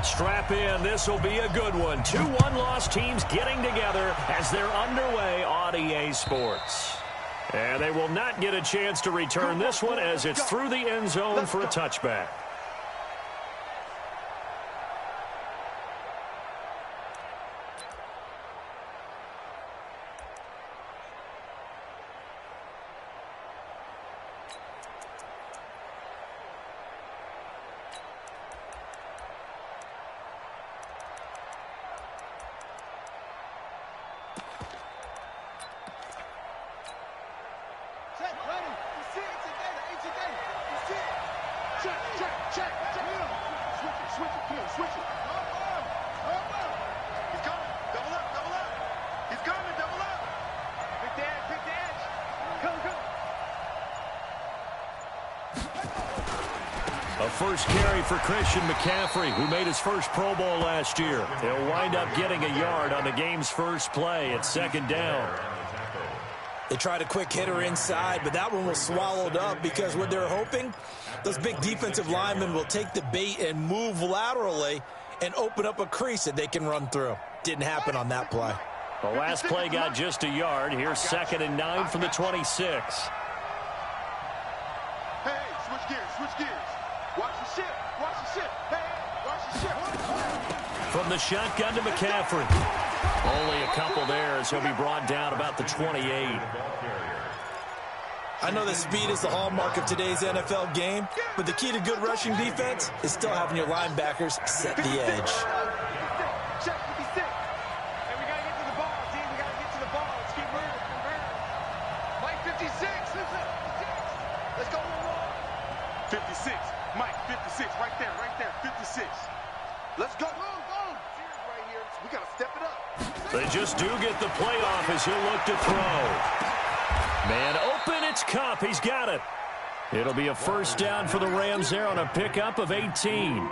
Strap in. This will be a good one. 2 one-loss teams getting together as they're underway on EA Sports. And they will not get a chance to return this one as it's through the end zone for a touchback. A first carry for Christian McCaffrey, who made his first Pro Bowl last year. He'll wind up getting a yard on the game's first play at 2nd down. They tried a quick hitter inside, but that one was swallowed up because what they're hoping, those big defensive linemen will take the bait and move laterally and open up a crease that they can run through. Didn't happen on that play. The last play got just a yard. Here's 2nd and 9 from the 26. Hey, switch gears, switch gears. Watch the ship, watch the ship. Hey, watch the ship. From the shotgun to McCaffrey. Only a couple there as he'll be brought down about the 28. I know that speed is the hallmark of today's NFL game, but the key to good rushing defense is still having your linebackers set the edge. Check 56. Hey, we got to get to the ball, team. We got to get to the ball. Let's keep moving. Mike 56. Let's go. 56. Mike 56. Right there, 56. Let's go. Right here. We got to step it up. They just do get the playoff as he'll look to throw. Man open, it's Kupp. He's got it. It'll be a first down for the Rams there on a pickup of 18.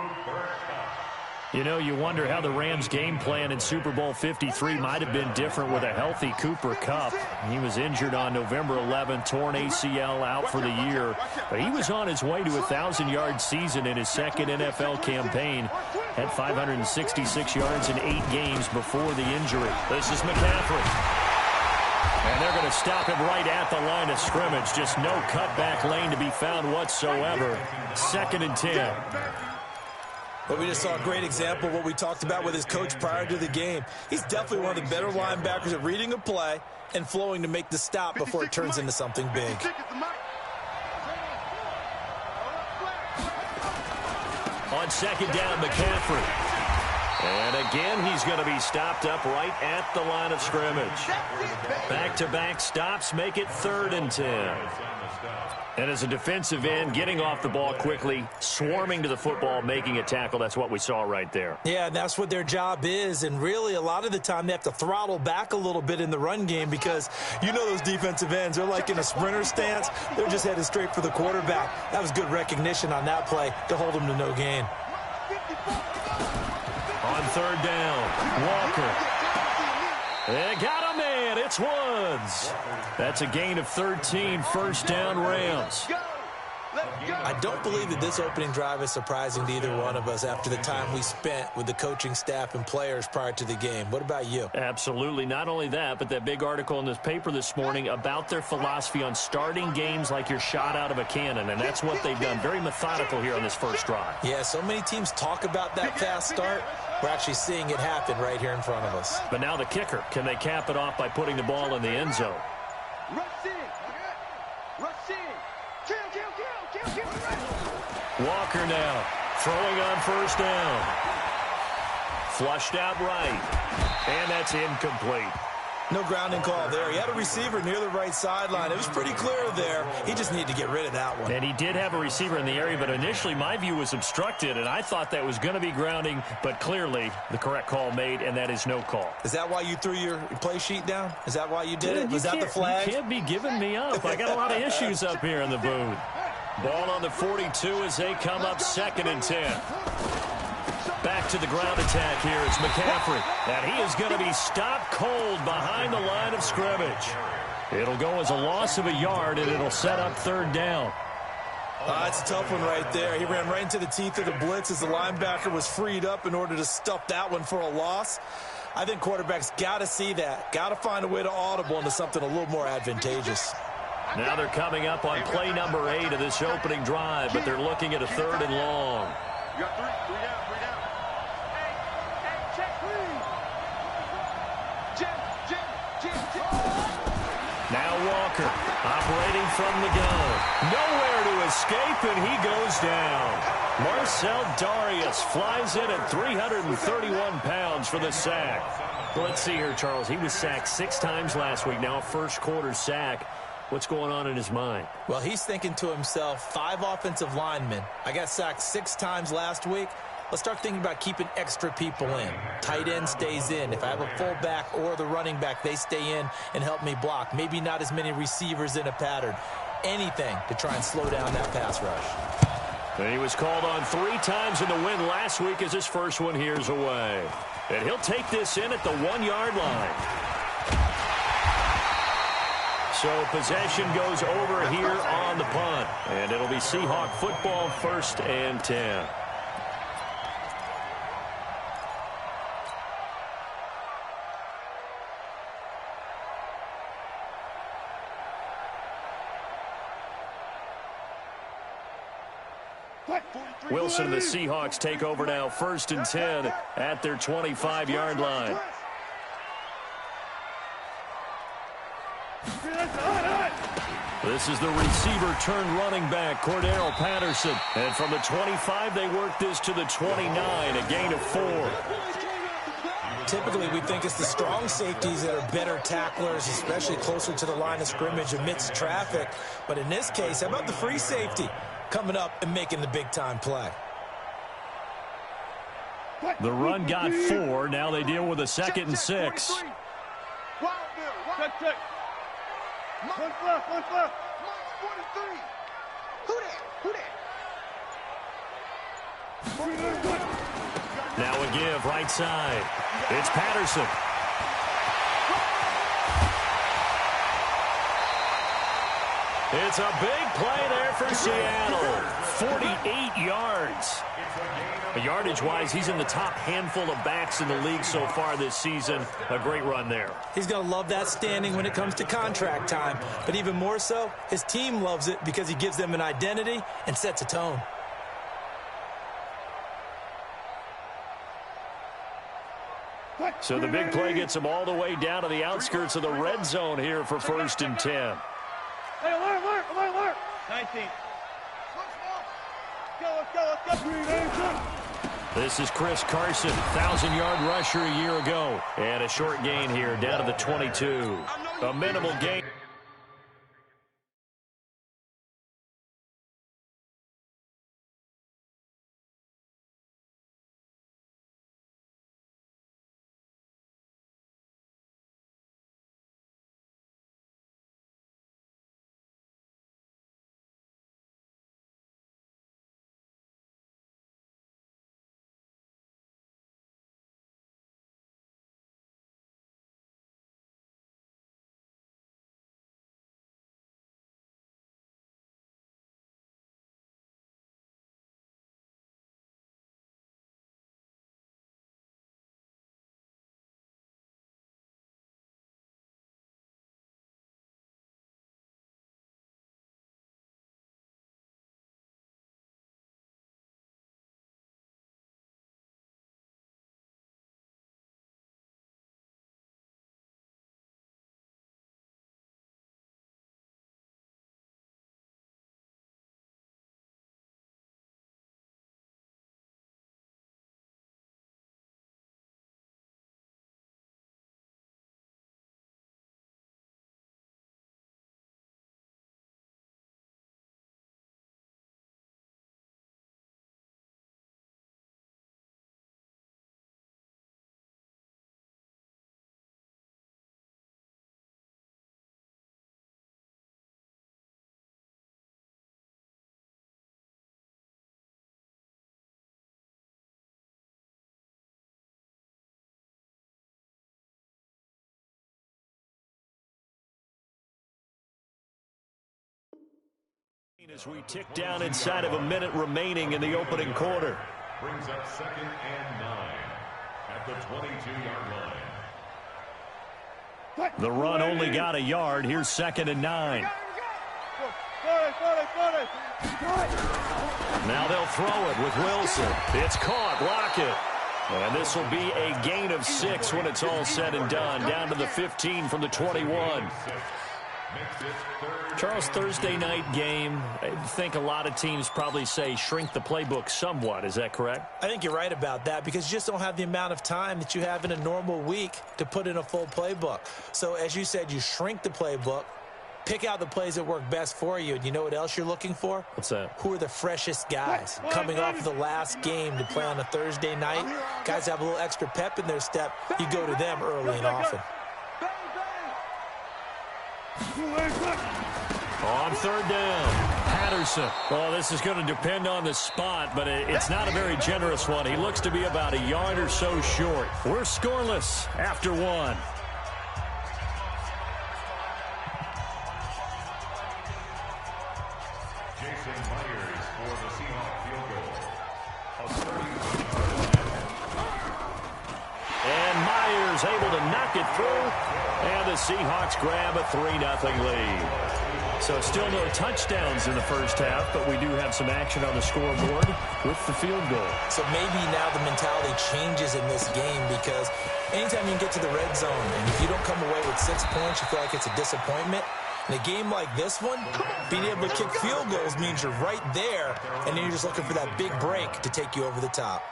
You know, you wonder how the Rams' game plan in Super Bowl 53 might have been different with a healthy Cooper Kupp. He was injured on November 11th, torn ACL out for the year. But he was on his way to a 1,000-yard season in his second NFL campaign. Had 566 yards in 8 games before the injury. This is McCaffrey. And they're going to stop him right at the line of scrimmage. Just no cutback lane to be found whatsoever. 2nd and 10. But we just saw a great example of what we talked about with his coach prior to the game. He's definitely one of the better linebackers at reading a play and flowing to make the stop before it turns into something big. On 2nd down, McCaffrey. And again, he's going to be stopped up right at the line of scrimmage. Back-to-back stops make it 3rd and 10. And as a defensive end, getting off the ball quickly, swarming to the football, making a tackle, that's what we saw right there. Yeah, that's what their job is, and really a lot of the time they have to throttle back a little bit in the run game because you know those defensive ends, they're like in a sprinter stance. They're just headed straight for the quarterback. That was good recognition on that play to hold him to no gain. On 3rd down, Walker. They got a man. It's Woods. That's a gain of 13. First down, Rams. I don't believe that this opening drive is surprising to either one of us after the time we spent with the coaching staff and players prior to the game. What about you? Absolutely. Not only that, but that big article in this paper this morning about their philosophy on starting games like you're shot out of a cannon, and that's what they've done. Very methodical here on this first drive. Yeah, so many teams talk about that fast start. We're actually seeing it happen right here in front of us. But now the kicker. Can they cap it off by putting the ball in the end zone? Walker now throwing on first down. Flushed out right. And that's incomplete. No grounding call there. He had a receiver near the right sideline. It was pretty clear there. He just needed to get rid of that one. And he did have a receiver in the area, but initially my view was obstructed, and I thought that was going to be grounding, but clearly the correct call made, and that is no call. Is that why you threw your play sheet down? Is that why you did it? Was that the flag? You can't be giving me up. I got a lot of issues up here in the booth. Ball on the 42 as they come up 2nd and 10. Back to the ground attack here. It's McCaffrey. And he is going to be stopped cold behind the line of scrimmage. It'll go as a loss of a yard, and it'll set up 3rd down. That's a tough one right there. He ran right into the teeth of the blitz as the linebacker was freed up in order to stuff that one for a loss. I think quarterbacks got to see that. Got to find a way to audible into something a little more advantageous. Now they're coming up on play number 8 of this opening drive, but they're looking at a 3rd and long. You got 3 down. Hey, check, please. Jim. Now Walker operating from the gun. Nowhere to escape, and he goes down. Marcel Darius flies in at 331 pounds for the sack. Let's see here, Charles. He was sacked 6 times last week. Now a first-quarter sack. What's going on in his mind? Well, he's thinking to himself, 5 offensive linemen. I got sacked 6 times last week. Let's start thinking about keeping extra people in. Tight end stays in. If I have a fullback or the running back, they stay in and help me block. Maybe not as many receivers in a pattern. Anything to try and slow down that pass rush. And he was called on 3 times in the win last week as his first one here's away. And he'll take this in at the 1-yard line. So possession goes over here on the punt. And it'll be Seahawk football, 1st and 10. Wilson and the Seahawks take over now, 1st and 10 at their 25-yard line. This is the receiver turned running back, Cordero Patterson. And from the 25, they work this to the 29, a gain of 4. Typically, we think it's the strong safeties that are better tacklers, especially closer to the line of scrimmage amidst traffic. But in this case, how about the free safety coming up and making the big-time play? The run got 4. Now they deal with a 2nd and 6. Check. One left. Minus 43. Who that? Now a give right side. It's Patterson. It's a big play there for Seattle. 48 yards. Yardage-wise, he's in the top handful of backs in the league so far this season. A great run there. He's going to love that standing when it comes to contract time. But even more so, his team loves it because he gives them an identity and sets a tone. So the big play gets him all the way down to the outskirts of the red zone here for 1st and 10. Hey, alert. 19. Let's go. This is Chris Carson, 1,000-yard rusher a year ago. And a short gain here down to the 22. A minimal gain. As we tick down inside of a minute remaining in the opening quarter. Brings up 2nd and 9 at the 22-yard line. The run only got a yard. Here's 2nd and 9. Now they'll throw it with Wilson. It's caught. Block it. And this will be a gain of 6 when it's all said and done. Down to the 15 from the 21. Charles, Thursday night game, I think a lot of teams probably say shrink the playbook somewhat. Is that correct? I think you're right about that because you just don't have the amount of time that you have in a normal week to put in a full playbook. So as you said, you shrink the playbook, pick out the plays that work best for you. And you know what else you're looking for? What's that? Who are the freshest guys coming off the last game to play on a Thursday night? Guys have a little extra pep in their step. You go to them early and often. On 3rd down, Patterson. Well, this is going to depend on the spot, but it's not a very generous one. He looks to be about a yard or so short. We're scoreless after 1. Jason Myers for the Seahawks field goal. And Myers able to knock it through. And the Seahawks grab a 3-0 lead. So still no touchdowns in the first half, but we do have some action on the scoreboard with the field goal. So maybe now the mentality changes in this game because anytime you can get to the red zone, and if you don't come away with 6 points, you feel like it's a disappointment. In a game like this one, being able to kick field goals means you're right there, and then you're just looking for that big break to take you over the top.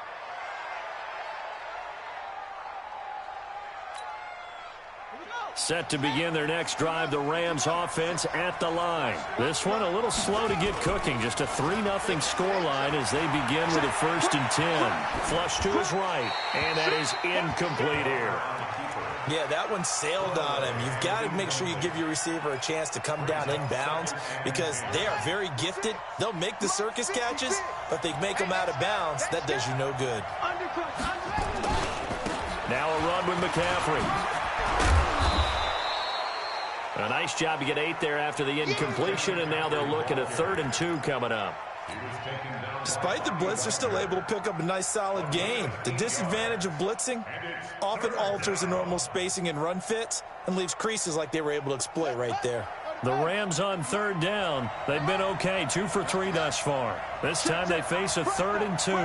Set to begin their next drive, the Rams offense at the line. This one a little slow to get cooking. Just a 3-0 scoreline as they begin with a 1st and 10. Flush to his right, and that is incomplete here. Yeah, that one sailed on him. You've got to make sure you give your receiver a chance to come down inbounds because they are very gifted. They'll make the circus catches, but they make them out of bounds. That does you no good. Now a run with McCaffrey. A nice job to get 8 there after the incompletion, and now they'll look at a 3rd and 2 coming up. Despite the blitz, they're still able to pick up a nice solid gain. The disadvantage of blitzing often alters the normal spacing and run fits and leaves creases like they were able to exploit right there. The Rams on 3rd down. They've been okay, 2 for 3 thus far. This time they face a 3rd and 2.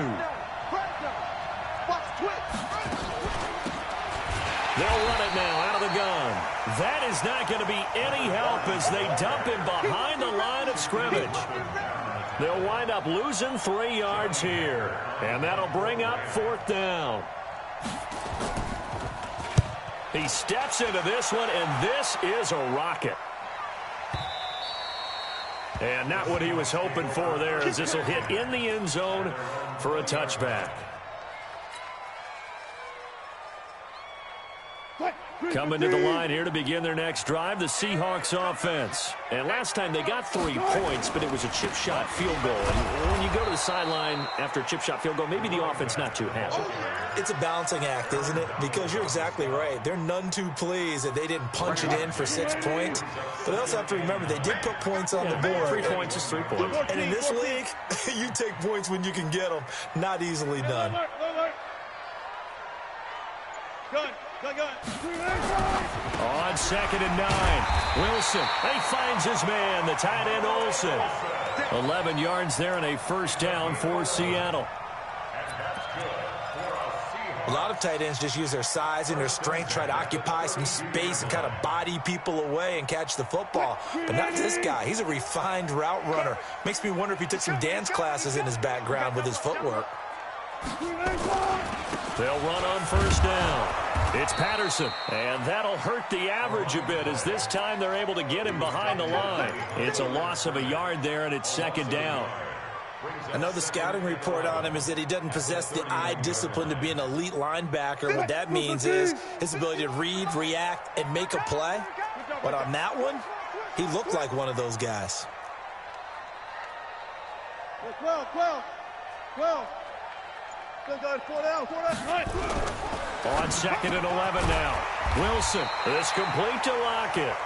They'll run it now out of the gun. That is not going to be any help as they dump him behind the line of scrimmage. They'll wind up losing 3 yards here. And that'll bring up 4th down. He steps into this one, and this is a rocket. And not what he was hoping for there as this will hit in the end zone for a touchback. Coming to the line here to begin their next drive, the Seahawks offense. And last time they got 3 points, but it was a chip shot field goal. And when you go to the sideline after a chip shot field goal, maybe the offense not too happy. It's a balancing act, isn't it? Because you're exactly right. They're none too pleased that they didn't punch it in for 6 points. But they also have to remember they did put points on the board. 3 points is 3 points. And in this league, you take points when you can get them. Not easily done. On 2nd and 9, Wilson. He finds his man, the tight end Olsen. 11 yards there and a 1st down for Seattle. A lot of tight ends just use their size and their strength, try to occupy some space and kind of body people away and catch the football. But not this guy. He's a refined route runner. Makes me wonder if he took some dance classes in his background with his footwork. They'll run on 1st down. It's Patterson, and that'll hurt the average a bit as this time they're able to get him behind the line. It's a loss of a yard there, and it's 2nd down. I know the scouting report on him is that he doesn't possess the eye discipline to be an elite linebacker. What that means is his ability to read, react, and make a play. But on that one, he looked like one of those guys. 12. On 2nd and 11 now. Wilson, this complete to Lockett.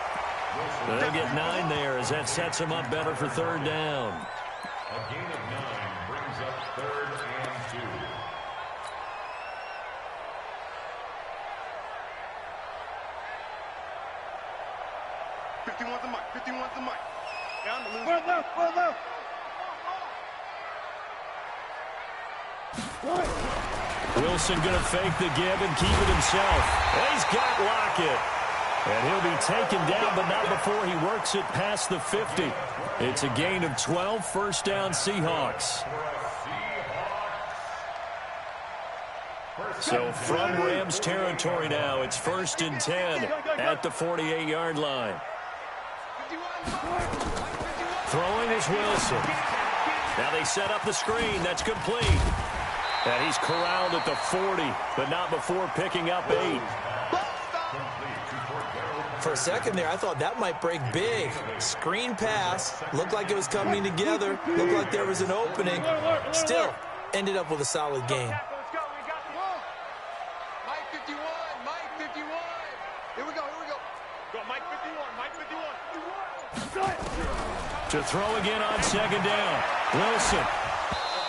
They'll get 9 there as that sets them up better for third down. A gain of 9 brings up 3rd and 2. The mic. 51's the mic. Down the loose. Well left. Wilson going to fake the give and keep it himself. And he's got Lockett. And he'll be taken down, but not before he works it past the 50. It's a gain of 12, first down Seahawks. So from Rams territory now, it's 1st and 10 at the 48-yard line. Throwing is Wilson. Now they set up the screen. That's complete. And he's corralled at the 40, but not before picking up 8. For a second there, I thought that might break big. Screen pass. Looked like it was coming together. Looked like there was an opening. Still, ended up with a solid game. Mike 51. Here we go. Go, Mike 51. To throw again on 2nd down. Wilson.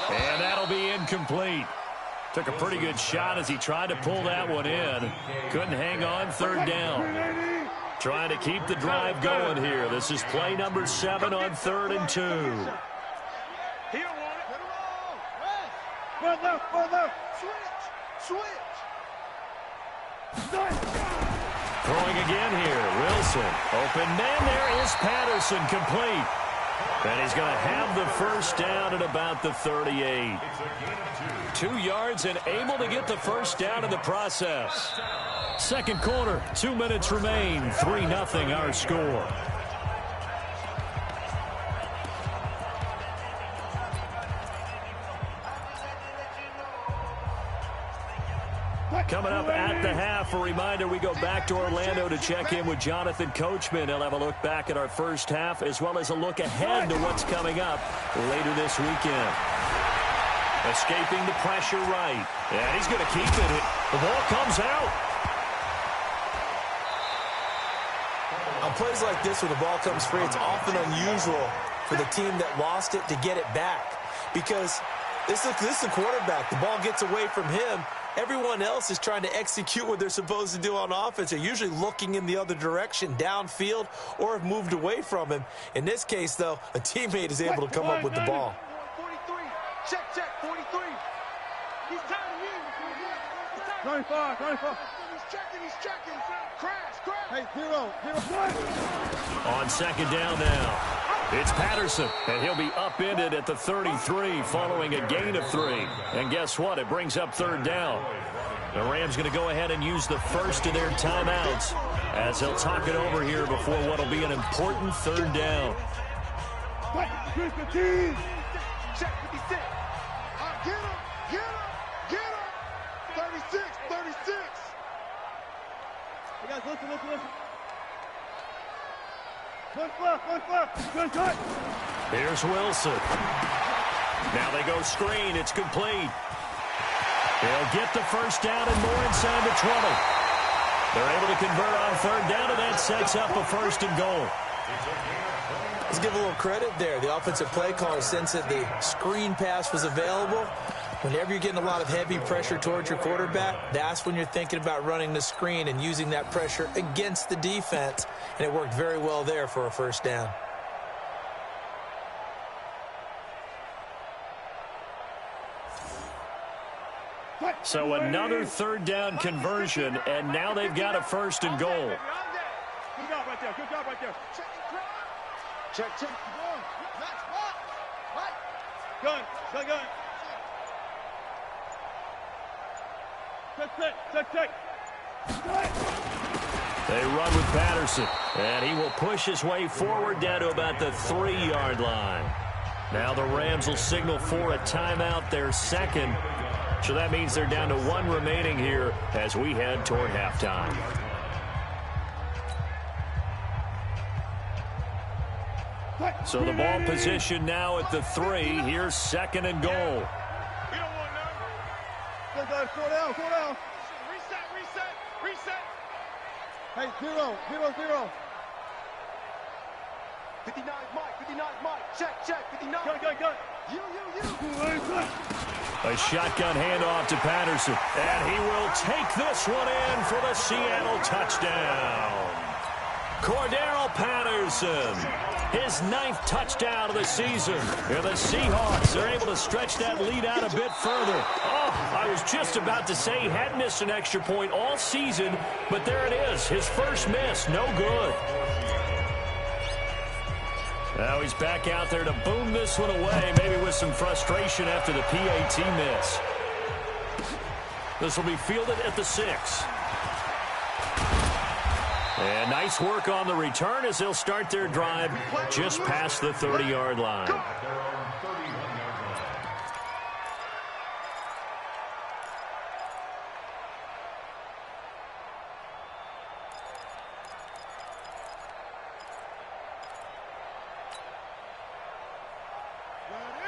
And that'll be incomplete. Took a pretty good shot as he tried to pull that one in. Couldn't hang on 3rd down. Trying to keep the drive going here. This is play number 7 on 3rd and 2. He don't want it. Well left. Switch. Throwing again here. Wilson. Open man there is Patterson, complete. And he's going to have the first down at about the 38. 2 yards and able to get the first down in the process. Second quarter, 2 minutes remain. 3-0 our score. Coming up at the half, a reminder, we go back to Orlando to check in with Jonathan Coachman. He'll have a look back at our first half as well as a look ahead to what's coming up later this weekend. Escaping the pressure right. And he's going to keep it. The ball comes out. On plays like this where the ball comes free, it's often unusual for the team that lost it to get it back. Because this is the quarterback. The ball gets away from him. Everyone else is trying to execute what they're supposed to do on offense. They're usually looking in the other direction, downfield, or have moved away from him. In this case, though, a teammate is able to come up with the ball. 43. Check. 43. He's tired of you. 25. He's checking. Crash. Hey, zero. On 2nd down now. It's Patterson, and he'll be upended at the 33 following a gain of 3. And guess what? It brings up 3rd down. The Rams going to go ahead and use the first of their timeouts as they'll talk it over here before what will be an important 3rd down. Check 56. Get him. 36. Hey guys, listen. One flip. Good cut. Here's Wilson. Now they go screen. It's complete. They'll get the first down and more inside the 20. They're able to convert on 3rd down, and that sets up a 1st and goal. Let's give a little credit there. The offensive play caller sense that the screen pass was available. Whenever you're getting a lot of heavy pressure towards your quarterback, that's when you're thinking about running the screen and using that pressure against the defense. And it worked very well there for a 1st down. So another 3rd down conversion, and now they've got a 1st and goal. Good job right there. Check. Gun. Check. They run with Patterson, and he will push his way forward down to about the 3-yard line. Now the Rams will signal for a timeout, their 2nd. So that means they're down to 1 remaining here as we head toward halftime. So the ball position now at the 3. Here's 2nd and goal. We don't want none. Good guys, slow down. Reset. Hey, 0. 59 Mike. 59 Mike. Check. 59. Gun. You. A shotgun handoff to Patterson. And he will take this one in for the Seattle touchdown. Cordero Patterson, his 9th touchdown of the season. And the Seahawks are able to stretch that lead out a bit further. Oh, I was just about to say he hadn't missed an extra point all season, but there it is. His first miss, no good. Now he's back out there to boom this one away, maybe with some frustration after the PAT miss. This will be fielded at the 6. And nice work on the return as they'll start their drive just past the 30-yard line.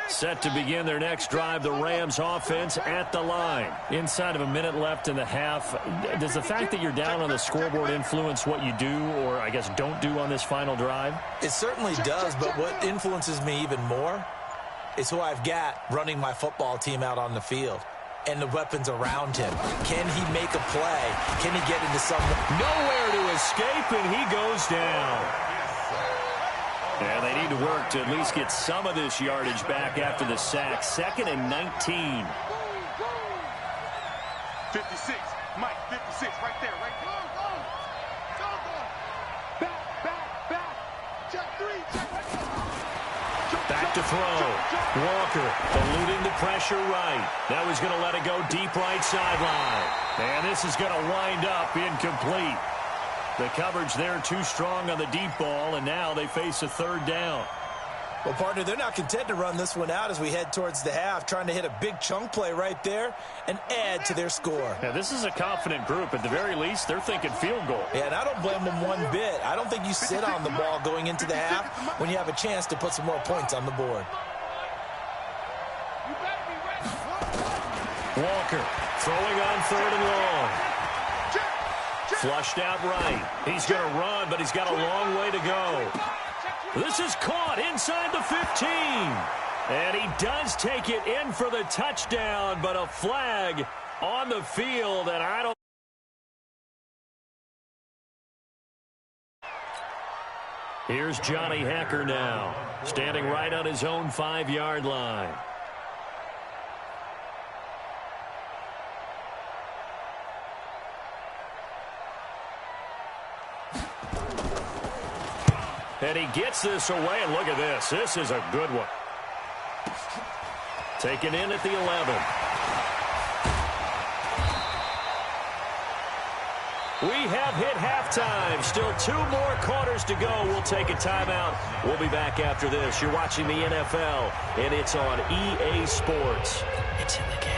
Set to begin their next drive, the Rams offense at the line. Inside of a minute left in the half. Does the fact that you're down on the scoreboard influence what you do, or I guess don't do on this final drive? It certainly does, but what influences me even more is who I've got running my football team out on the field and the weapons around him. Can he make a play? Can he get into some... Nowhere to escape, and he goes down. And they need to work to at least get some of this yardage back after the sack. 2nd and 19. 56. Mike, 56. Right there. Go. Back. Check 3. Check right there. Back to throw. Walker eluding the pressure right. Now he's going to let it go deep right sideline. And this is going to wind up incomplete. The coverage there too strong on the deep ball, and now they face a 3rd down. Well, partner, they're not content to run this one out as we head towards the half, trying to hit a big chunk play right there and add to their score. Yeah, this is a confident group. At the very least, they're thinking field goal. Yeah, and I don't blame them one bit. I don't think you sit on the ball going into the half when you have a chance to put some more points on the board. Walker throwing on 3rd and long. Flushed out right. He's going to run, but he's got a long way to go. This is caught inside the 15. And he does take it in for the touchdown, but a flag on the field, and I don't... Here's Johnny Hacker now, standing right on his own 5-yard line. And he gets this away, and look at this. This is a good one. Taken in at the 11. We have hit halftime. Still 2 more quarters to go. We'll take a timeout. We'll be back after this. You're watching the NFL, and it's on EA Sports. It's in the game.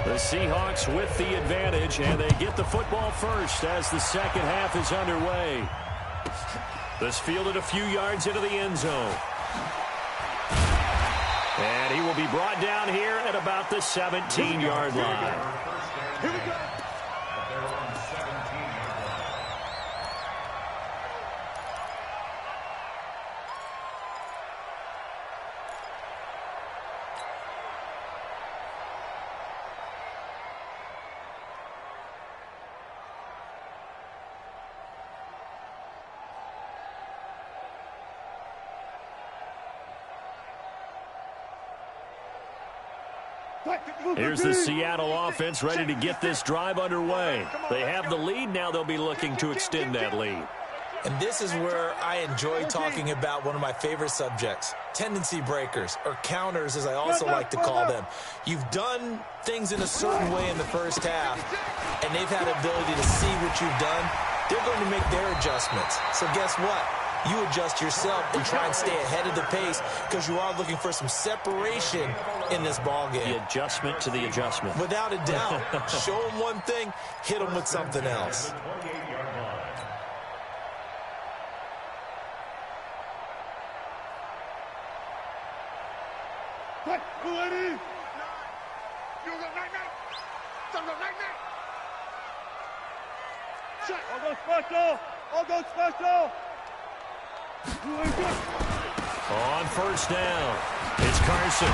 The Seahawks with the advantage, and they get the football first as the second half is underway. This fielded a few yards into the end zone. And he will be brought down here at about the 17-yard line. Here we go. Here's the Seattle offense ready to get this drive underway. They have the lead. Now they'll be looking to extend that lead. And this is where I enjoy talking about one of my favorite subjects, tendency breakers, or counters as I also like to call them. You've done things in a certain way in the first half, and they've had ability to see what you've done. They're going to make their adjustments. So guess what? You adjust yourself and try and stay ahead of the pace because you are looking for some separation in this ball game. The adjustment to the adjustment. Without a doubt. Show them one thing, hit them with something else. All go special. All go special. On first down, it's Carson.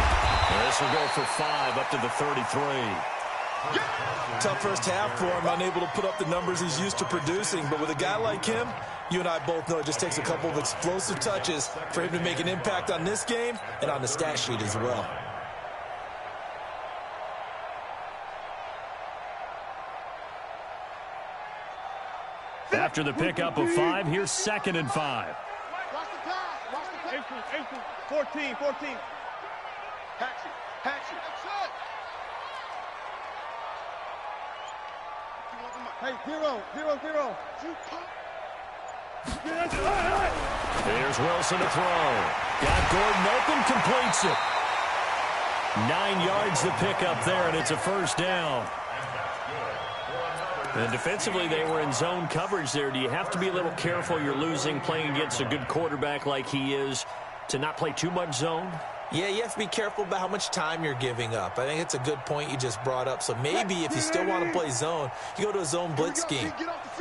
This will go for 5 up to the 33. Tough first half for him, unable to put up the numbers he's used to producing. But with a guy like him, you and I both know it just takes a couple of explosive touches for him to make an impact on this game and on the stat sheet as well. After the pickup of 5, here's 2nd and 5. Watch the pass. Watch the pass. 14. Hatchet. Hatchet. That's it. Hey, 0. Here's Wilson to throw. Got Gordon open, completes it. 9 yards the pickup there, and it's a first down. And defensively, they were in zone coverage there. Do you have to be a little careful? You're losing, playing against a good quarterback like he is, to not play too much zone? Yeah, you have to be careful about how much time you're giving up. I think it's a good point you just brought up. So maybe if you still want to play zone, you go to a zone blitz scheme,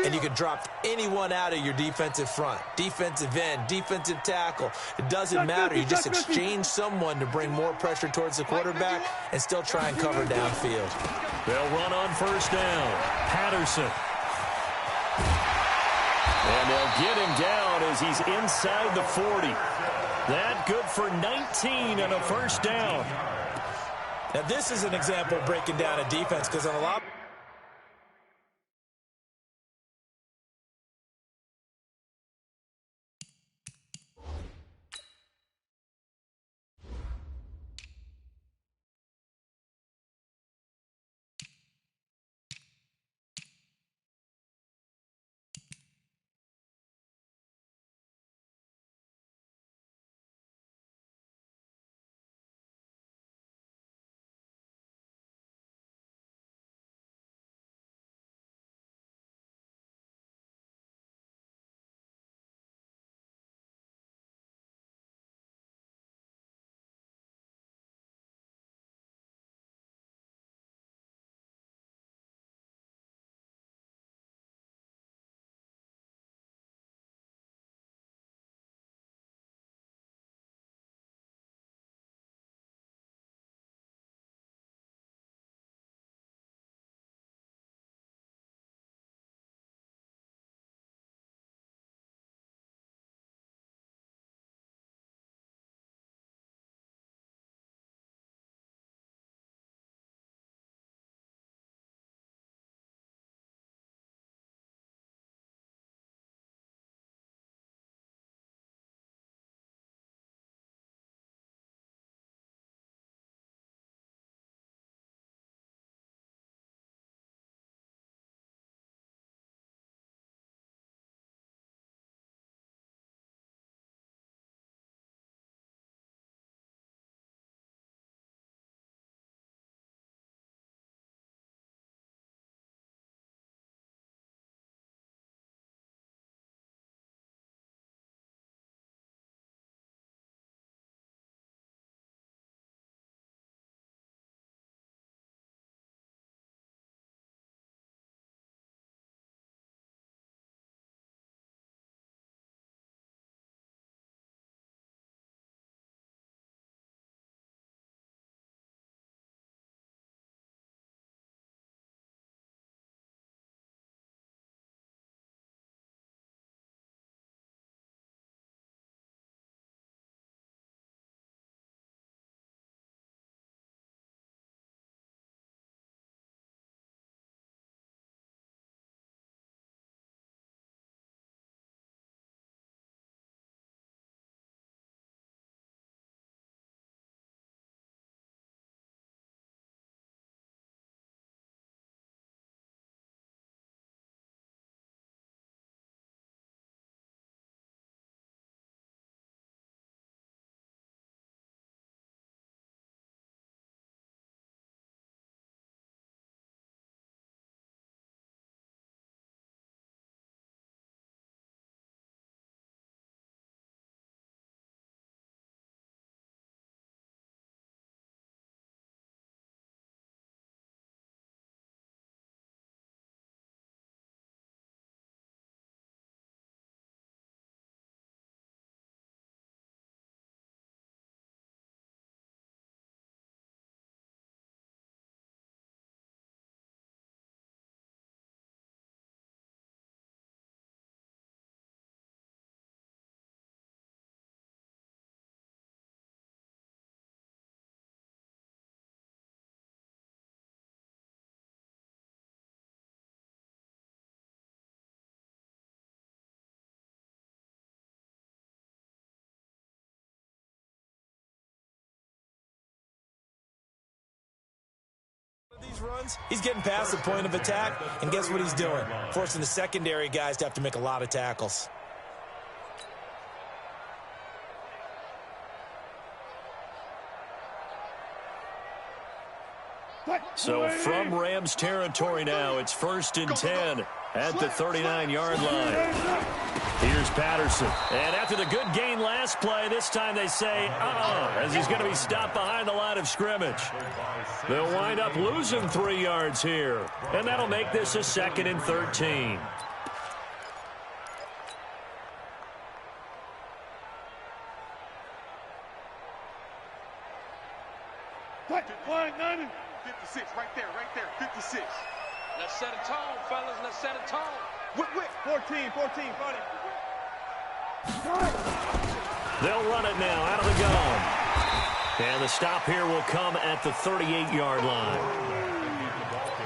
and you can drop anyone out of your defensive front, defensive end, defensive tackle. It doesn't matter. You just exchange someone to bring more pressure towards the quarterback and still try and cover downfield. They'll run on first down. Patterson. And they'll get him down as he's inside the 40. That good for 19 and a first down. Now, this is an example of breaking down a defense because on a lot runs, he's getting past the point of attack, and guess what he's doing? Forcing the secondary guys to have to make a lot of tackles. So from Rams territory now, it's 1st and 10 at the 39-yard line. Here's Patterson. And after the good gain last play, this time they say, as he's going to be stopped behind the line of scrimmage. They'll wind up losing 3 yards here. And that'll make this a 2nd and 13. Line 90. 56, right there, 56. Let's set a tone, fellas, let's set a tone. Whip. 14, buddy. They'll run it now out of the gun. And the stop here will come at the 38-yard line.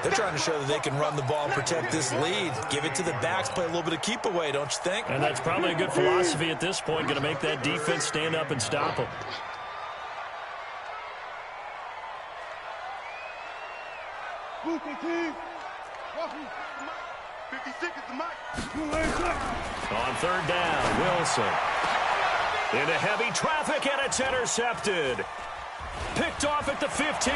They're trying to show that they can run the ball and protect this lead. Give it to the backs, play a little bit of keep away, don't you think? And that's probably a good philosophy at this point, going to make that defense stand up and stop them. Move the team. 56 is the mic. On 3rd down, Wilson. Into heavy traffic, and it's intercepted. Picked off at the 15.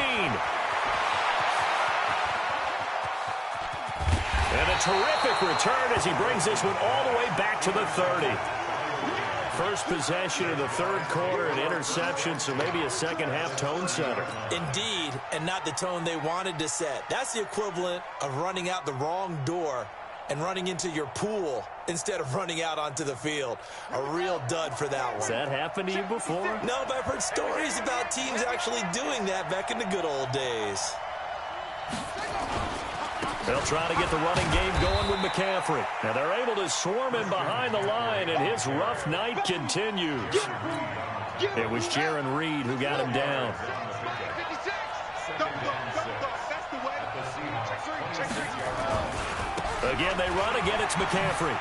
And a terrific return as he brings this one all the way back to the 30. First possession of the 3rd quarter, an interception, so maybe a second-half tone setter. Indeed, and not the tone they wanted to set. That's the equivalent of running out the wrong door and running into your pool instead of running out onto the field. A real dud for that one. Has that happened to you before? No, but I've heard stories about teams actually doing that back in the good old days. They'll try to get the running game going with McCaffrey. Now they're able to swarm in behind the line, and his rough night continues. It was Jaron Reed who got him down. 56. Double dog. That's the way. Check 3. Again, they run. Again, it's McCaffrey.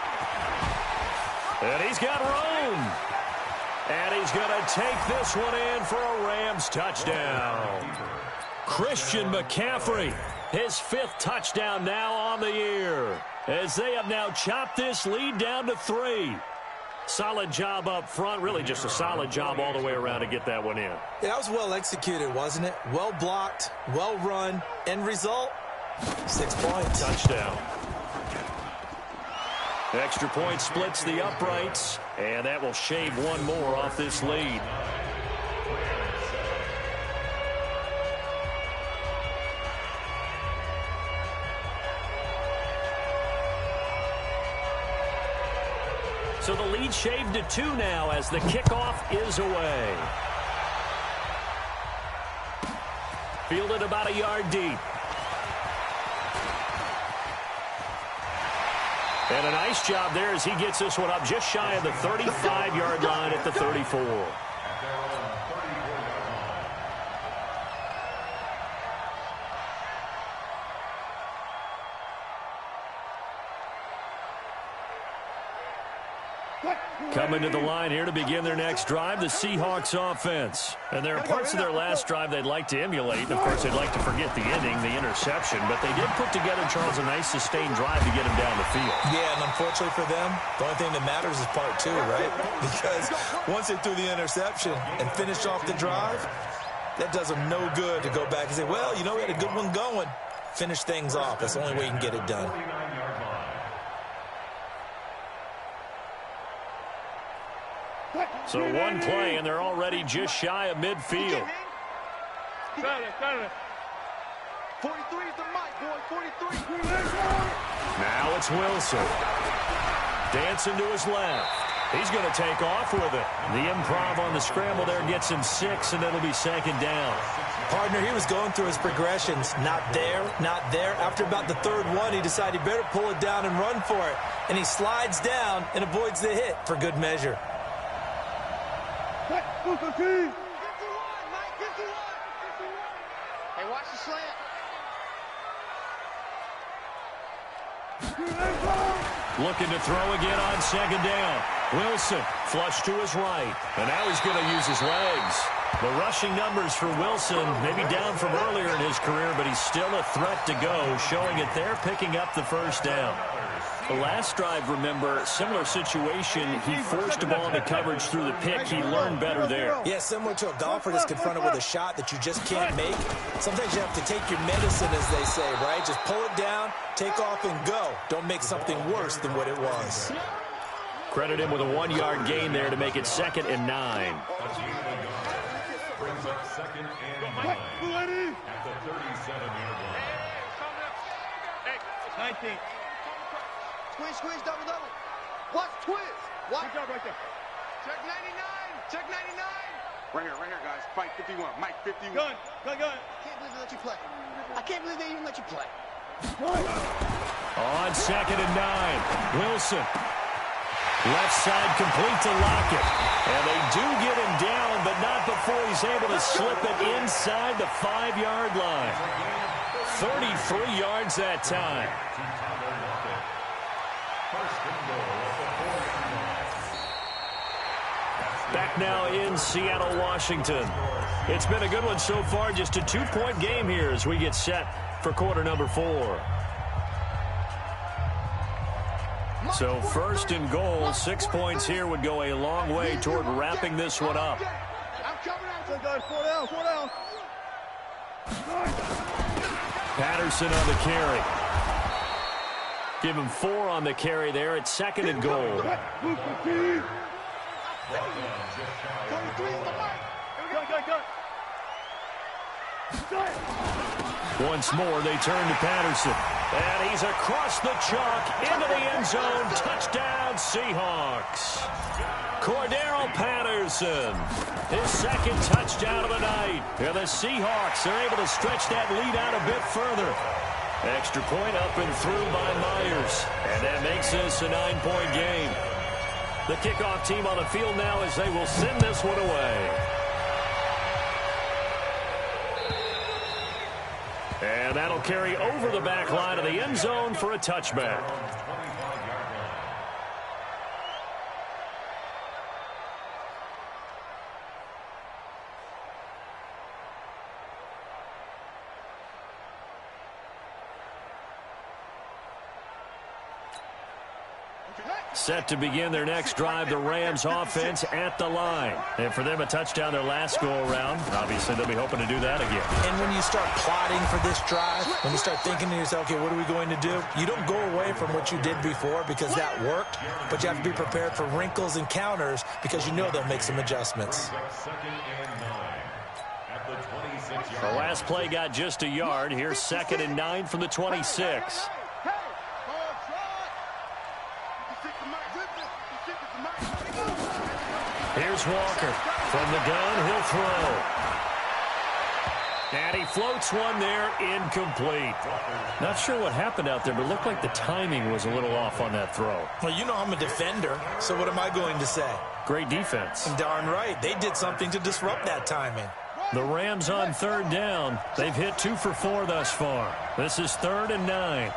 And he's got room. And he's going to take this one in for a Rams touchdown. Christian McCaffrey. His 5th touchdown now on the year, as they have now chopped this lead down to 3. Solid job up front, really just a solid job all the way around to get that one in. Yeah, that was well executed, wasn't it? Well blocked, well run. End result, 6 points. Touchdown. Extra point splits the uprights, and that will shave one more off this lead. So the lead shaved to 2 now as the kickoff is away. Fielded about a yard deep. And a nice job there as he gets this one up just shy of the 35-yard line at the 34. Coming to the line here to begin their next drive, the Seahawks offense. And there are parts of their last drive they'd like to emulate. And, of course, they'd like to forget the ending, the interception. But they did put together, Charles, a nice sustained drive to get him down the field. Yeah, and unfortunately for them, the only thing that matters is part 2, right? Because once they threw the interception and finished off the drive, that does them no good to go back and say, well, you know, we had a good one going. Finish things off. That's the only way you can get it done. So one play, and they're already just shy of midfield. 43 is the mic, boy. 43. Now it's Wilson. Dancing to his left. He's going to take off with it. The improv on the scramble there gets him 6, and it'll be 2nd down. Partner, he was going through his progressions. Not there, not there. After about the 3rd one, he decided he better pull it down and run for it. And he slides down and avoids the hit for good measure. 51, Mike, 51. Hey, watch the slant. Looking to throw again on 2nd down. Wilson flush to his right. And now he's going to use his legs. The rushing numbers for Wilson, maybe down from earlier in his career, but he's still a threat to go, showing it there, picking up the first down. The last drive, remember, similar situation. He forced a ball into coverage through the pick. He learned better there. Yeah, similar to a golfer that's confronted with a shot that you just can't make. Sometimes you have to take your medicine, as they say, right? Just pull it down, take off, and go. Don't make something worse than what it was. Credit him with a 1-yard gain there to make it 2nd and 9. Brings up 2nd and 9 at the 37-yard line. 19. Squeeze, double. Watch, twist. Watch. Good job right there. Check 99. Check 99. Right here, guys. Fight 51. Mike 51. Gun. I can't believe they let you play. I can't believe they even let you play. On 2nd and 9, Wilson. Left side complete to Lockett. And they do get him down, but not before he's able to slip it inside the 5-yard line. 33 yards that time. Back now in Seattle, Washington. It's been a good one so far. Just a 2-point game here as we get set for quarter number 4. So 1st and goal, 6 points here would go a long way toward wrapping this one up. Patterson on the carry. Give him 4 on the carry there at 2nd and goal. Once more, they turn to Patterson. And he's across the chalk into the end zone. Touchdown, Seahawks. Cordero Patterson, his 2nd touchdown of the night. And the Seahawks are able to stretch that lead out a bit further. Extra point up and through by Myers. And that makes this a 9-point game. The kickoff team on the field now as they will send this one away. And that'll carry over the back line of the end zone for a touchback. Set to begin their next drive, the Rams offense at the line. And for them, a touchdown their last go-around. Obviously, they'll be hoping to do that again. And when you start plotting for this drive, when you start thinking to yourself, okay, what are we going to do? You don't go away from what you did before because that worked, but you have to be prepared for wrinkles and counters because you know they'll make some adjustments. 2nd and 9 at the 26-yard The last play got just a yard. Here's 2nd and 9 from the 26. Here's Walker. From the gun, he'll throw. And he floats one there, incomplete. Not sure what happened out there, but it looked like the timing was a little off on that throw. Well, you know I'm a defender, so what am I going to say? Great defense. Darn right. They did something to disrupt that timing. The Rams on 3rd down. They've hit 2 for 4 thus far. This is 3rd and 9.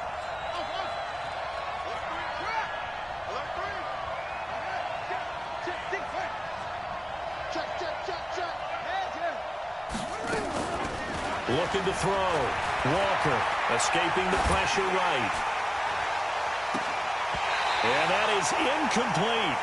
Looking to throw. Walker escaping the pressure right. And that is incomplete.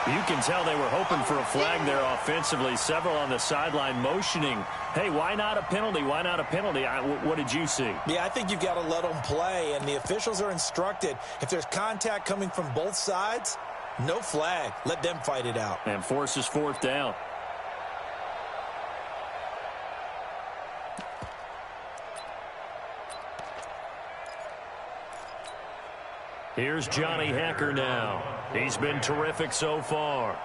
You can tell they were hoping for a flag there offensively. Several on the sideline motioning. Hey, why not a penalty? Why not a penalty? What did you see? Yeah, I think you've got to let them play, and the officials are instructed. If there's contact coming from both sides, no flag. Let them fight it out. And forces 4th down. Here's Johnny Hacker now. He's been terrific so far.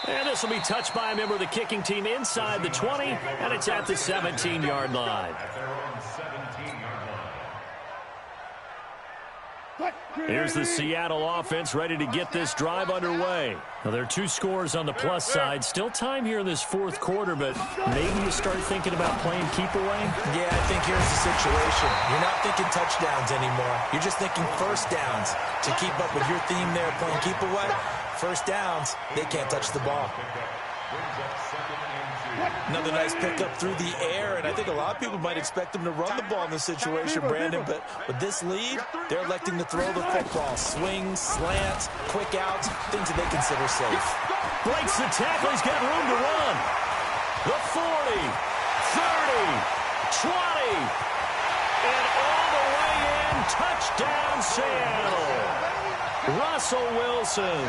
And this will be touched by a member of the kicking team inside the 20, and it's at the 17-yard line. at their own 17-yard line. Cut. Here's the Seattle offense ready to get this drive underway. Now, there are 2 scores on the plus side. Still time here in this fourth quarter, but maybe you start thinking about playing keep away? Yeah, I think here's the situation. You're not thinking touchdowns anymore. You're just thinking first downs. To keep up with your theme there, playing keep away, first downs, they can't touch the ball. Another nice pickup through the air, and I think a lot of people might expect them to run the ball in this situation, Brandon, but with this lead, they're electing to throw the football. Swings, slants, quick outs, things that they consider safe. Breaks the tackle. He's got room to run. The 40, 30, 20, and all the way in. Touchdown, Seattle. Russell Wilson.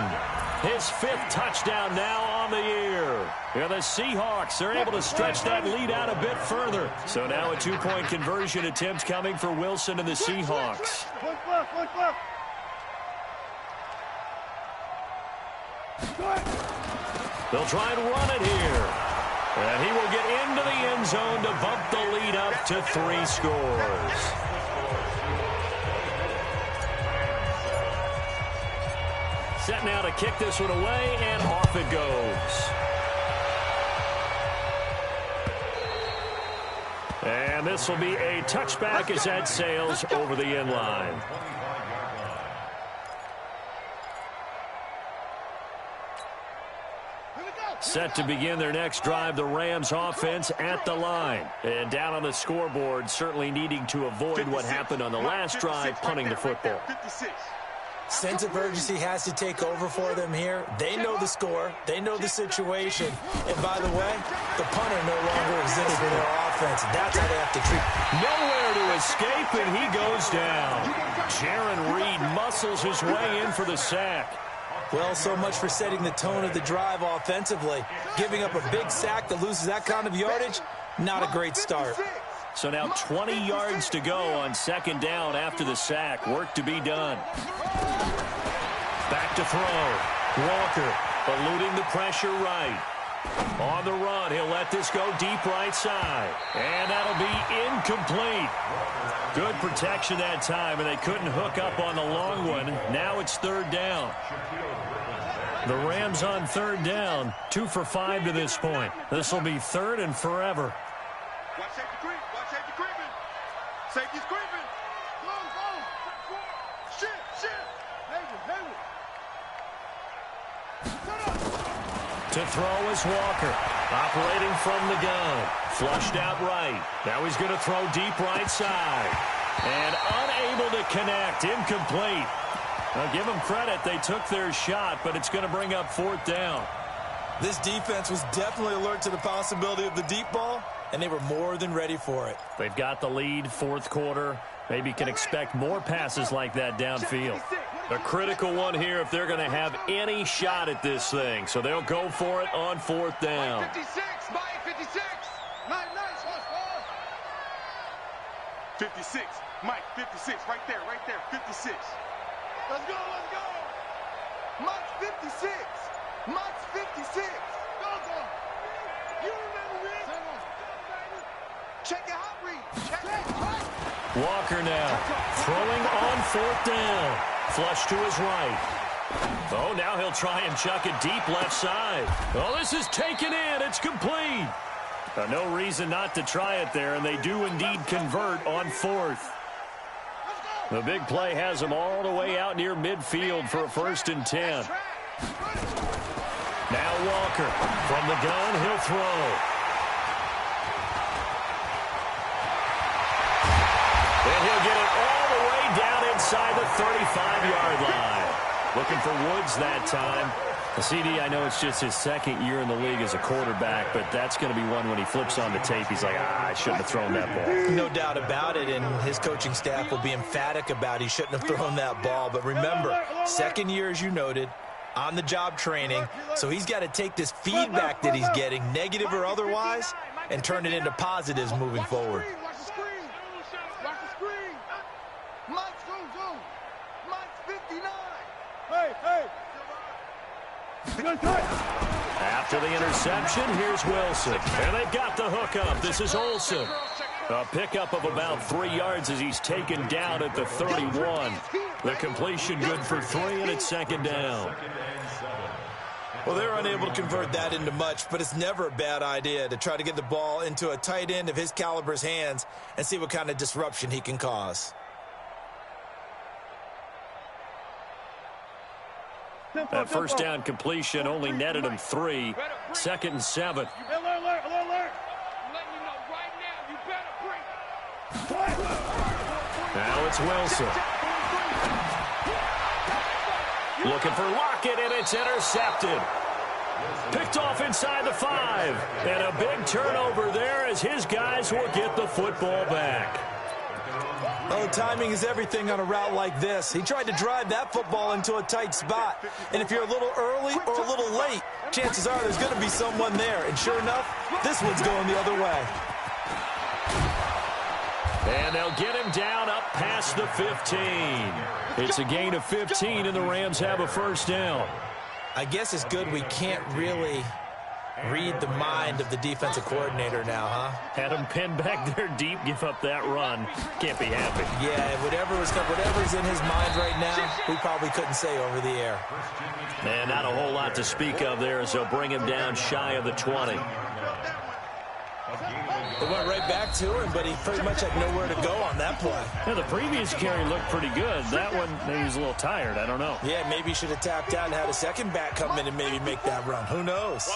His 5th touchdown now on the year. And the Seahawks are able to stretch that lead out a bit further. So now a 2-point conversion attempt coming for Wilson and the Seahawks. They'll try and run it here. And he will get into the end zone to bump the lead up to 3 scores. Set now to kick this one away, and off it goes. And this will be a touchback as that sails over the end line. Set to begin their next drive, the Rams offense at the line. And down on the scoreboard, certainly needing to avoid what happened on the last drive, punting the football. Sense of urgency has to take over for them here. They know the score. They know the situation. And by the way, the punter no longer exists for their offense. That's how they have to treat. Nowhere to escape, and he goes down. Jaron Reed muscles his way in for the sack. Well, so much for setting the tone of the drive offensively. Giving up a big sack that loses that kind of yardage, not a great start. So now 20 yards to go on 2nd down after the sack. Work to be done. Back to throw. Walker eluding the pressure right. On the run, he'll let this go deep right side. And that'll be incomplete. Good protection that time, and they couldn't hook up on the long one. Now it's 3rd down. The Rams on 3rd down, 2 for 5 to this point. This will be 3rd and forever. Watch safety creep. Watch safety creeping. Safety's creeping. Go, go. Shift. To throw is Walker. Operating from the gun. Flushed out right. Now he's going to throw deep right side. And unable to connect. Incomplete. Now give them credit. They took their shot, but it's going to bring up 4th down. This defense was definitely alert to the possibility of the deep ball, and they were more than ready for it. They've got the lead, 4th quarter. Maybe can expect more passes like that downfield. A critical one here if they're going to have any shot at this thing. So they'll go for it on 4th down. 56, Mike 56. Nice, 56, Mike 56, right there, 56. Let's go. Mike's 56. Mike's 56. Go. You remember it? Check it out, Reed. Check. Walker now throwing on 4th down. Flush to his right. Oh, now he'll try and chuck it deep left side. Oh, this is taken in. It's complete. No reason not to try it there, and they do indeed convert on 4th. The big play has them all the way out near midfield for a 1st and 10. Now Walker from the gun, he'll throw. And he'll get it all the way down inside the 35-yard line. Looking for Woods that time. CD, I know it's just his 2nd year in the league as a quarterback, but that's going to be one when he flips on the tape, he's like, I shouldn't have thrown that ball. No doubt about it, and his coaching staff will be emphatic about he shouldn't have thrown that ball. But remember, 2nd year, as you noted, on-the-job training, so he's got to take this feedback that he's getting, negative or otherwise, and turn it into positives moving forward. Watch the screen. Mike's go. Mike's 59. Hey. Good touch. After the interception, here's Wilson. And they've got the hookup. This is Olsen. A pickup of about 3 yards as he's taken down at the 31. The completion good for 3, and it's second down. Well, they're unable to convert that into much, but it's never a bad idea to try to get the ball into a tight end of his caliber's hands and see what kind of disruption he can cause. That first down completion only netted him 3. 2nd and 7. Now it's Wilson. Looking for Lockett, and it's intercepted. Picked off inside the 5. And a big turnover there as his guys will get the football back. Oh, timing is everything on a route like this. He tried to drive that football into a tight spot. And if you're a little early or a little late, chances are there's going to be someone there. And sure enough, this one's going the other way. And they'll get him down up past the 15. It's a gain of 15, and the Rams have a first down. I guess it's good we can't really read the mind of the defensive coordinator now, huh? Had him pinned back there deep, give up that run. Can't be happy. Yeah, whatever's in his mind right now, we probably couldn't say over the air. And not a whole lot to speak of there as they'll bring him down shy of the 20. They went right back to him, but he pretty much had nowhere to go on that play. Yeah, the previous carry looked pretty good. That one, maybe he was a little tired. I don't know. Yeah, maybe he should have tapped out and had a second back come in and maybe make that run. Who knows?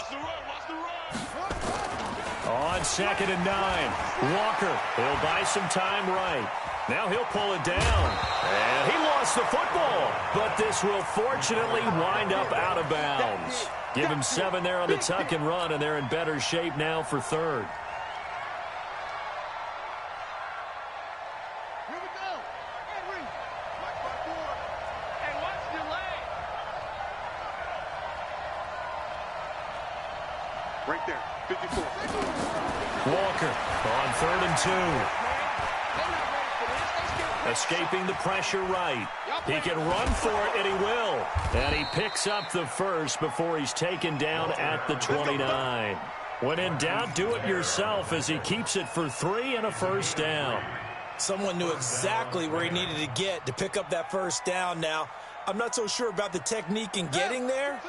On 2nd and 9. Walker, he'll buy some time right. Now he'll pull it down. And he lost the football. But this will fortunately wind up out of bounds. Give him 7 there on the tuck and run, and they're in better shape now for 3rd. Right there, 54. Walker on 3rd and 2. Escaping the pressure right. He can run for it, and he will. And he picks up the first before he's taken down at the 29. When in doubt, do it yourself as he keeps it for 3 and a first down. Someone knew exactly where he needed to get to pick up that first down now. I'm not so sure about the technique in getting there,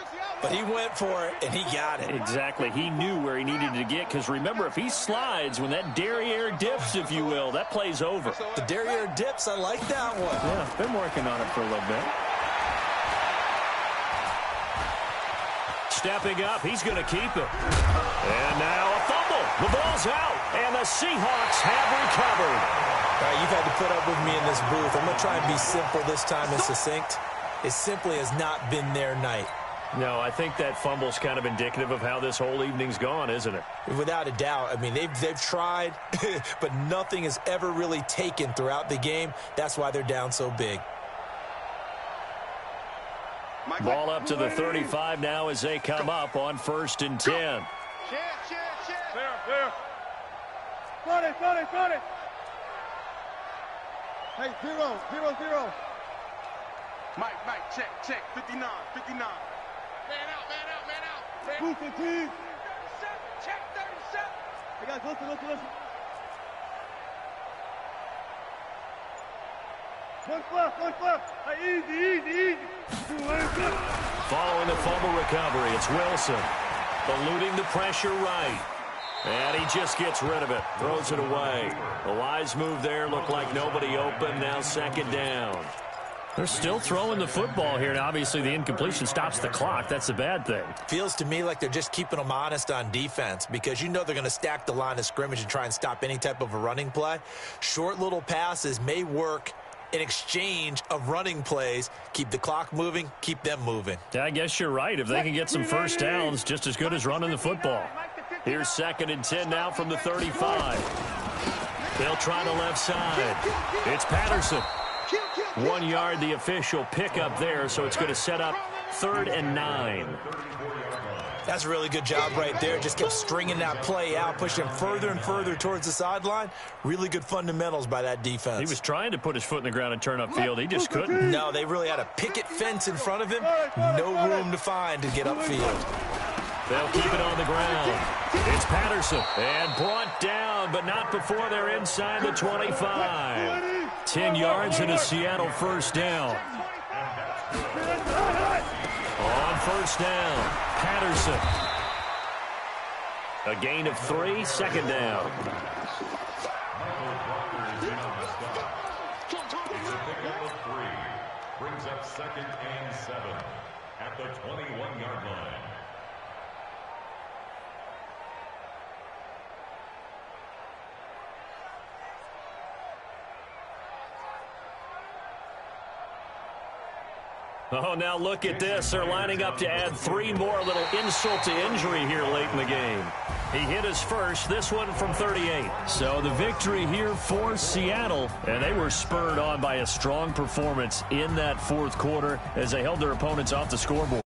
but he went for it, and he got it. Exactly. He knew where he needed to get, because remember, if he slides, when that derriere dips, if you will, that play's over. The derriere dips, I like that one. Yeah, been working on it for a little bit. Stepping up, he's going to keep it. And now a fumble. The ball's out, and the Seahawks have recovered. All right, you've had to put up with me in this booth. I'm going to try and be simple this time and succinct. It simply has not been their night. No, I think that fumble's kind of indicative of how this whole evening's gone, isn't it? Without a doubt. I mean, they've tried, but nothing has ever really taken throughout the game. That's why they're down so big. Ball up to the 35 now as they come up on 1st and 10. Clear. 40. Hey, 0. Mike, check, 59. Man out. Boost the team. 37, check 37. Hey, guys, listen. One flip. Hey, easy. Following the fumble recovery, it's Wilson. Eluding the pressure right. And he just gets rid of it. Throws it away. The wise move there. Looked like nobody open. Now 2nd down. They're still throwing the football here. And obviously the incompletion stops the clock. That's the bad thing. Feels to me like they're just keeping them honest on defense, because you know they're going to stack the line of scrimmage and try and stop any type of a running play. Short little passes may work in exchange of running plays. Keep the clock moving, keep them moving. Yeah, I guess you're right. If they can get some first downs, just as good as running the football. Here's 2nd and 10 now from the 35. They'll try the left side. It's Patterson. 1 yard, the official pickup there, so it's going to set up 3rd and 9. That's a really good job right there. Just kept stringing that play out, pushing him further and further towards the sideline. Really good fundamentals by that defense. He was trying to put his foot in the ground and turn upfield. He just couldn't. No, they really had a picket fence in front of him. No room to find to get upfield. They'll keep it on the ground. It's Patterson. And brought down, but not before they're inside the 25. 10 yards and a Seattle first down. On first down, Patterson. A gain of 3, second down. Brings up 2nd and 7 at the 21-yard line. Oh, now look at this. They're lining up to add 3 more, little insult to injury here late in the game. He hit his first, this one from 38. So the victory here for Seattle, and they were spurred on by a strong performance in that fourth quarter as they held their opponents off the scoreboard.